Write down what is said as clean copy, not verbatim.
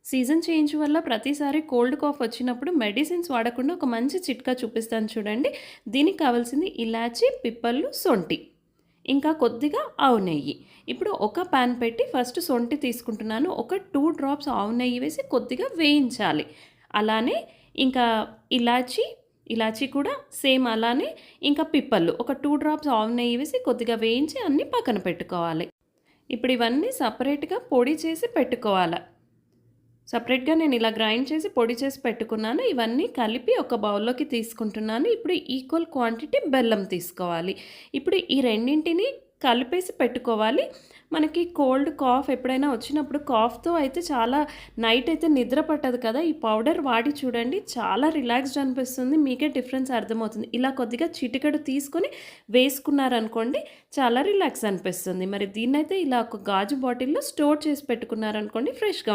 Season change వల్ల ప్రతిసారి cold cough వచ్చినప్పుడు మెడిసిన్స్ వాడకుండా ఒక మంచి చిట్కా చూపిస్తాను చూడండి. దీనికి కావాల్సింది ఇలాచి, పిప్పళ్ళు, సొంఠి, ఇంకా కొద్దిగా ఆవు నెయ్యి. ఇప్పుడు ఒక పాన్ పెట్టి ఫస్ట్ సొంఠి తీసుకుంటున్నాను. ఒక 2 డ్రాప్స్ ఆవు నెయ్యి వేసి కొద్దిగా వేయించాలి. అలానే ఇంకా ఇలాచి, ఇలాచి కూడా సేమ్ అలానే. ఇంకా పిప్పళ్ళు ఒక 2 డ్రాప్స్ ఆవు నెయ్యి వేసి కొద్దిగా వేయించి అన్నీ పక్కన పెట్టుకోవాలి. ఇప్పుడు ఇవన్నీ సపరేట్‌గా పొడి చేసి పెట్టుకోవాలి. సపరేట్‌గా నేను ఇలా గ్రైండ్ చేసి పొడి చేసి పెట్టుకున్నాను. ఇవన్నీ కలిపి ఒక బౌల్‌లోకి తీసుకుంటున్నాను. ఇప్పుడు ఈక్వల్ క్వాంటిటీ బెల్లం తీసుకోవాలి. ఇప్పుడు ఈ రెండింటిని కలిపేసి పెట్టుకోవాలి. మనకి కోల్డ్ కాఫ్ ఎప్పుడైనా వచ్చినప్పుడు కాఫ్‌తో అయితే చాలా నైట్ అయితే నిద్ర పట్టదు కదా! ఈ పౌడర్ వాడి చూడండి, చాలా రిలాక్స్డ్ అనిపిస్తుంది. మీకే డిఫరెన్స్ అర్థమవుతుంది. ఇలా కొద్దిగా చిటికెడు తీసుకొని వేసుకున్నారనుకోండి, చాలా రిలాక్స్ అనిపిస్తుంది. మరి దీన్నైతే ఇలా ఒక గాజు బాటిల్‌లో స్టోర్ చేసి పెట్టుకున్నారనుకోండి ఫ్రెష్‌గా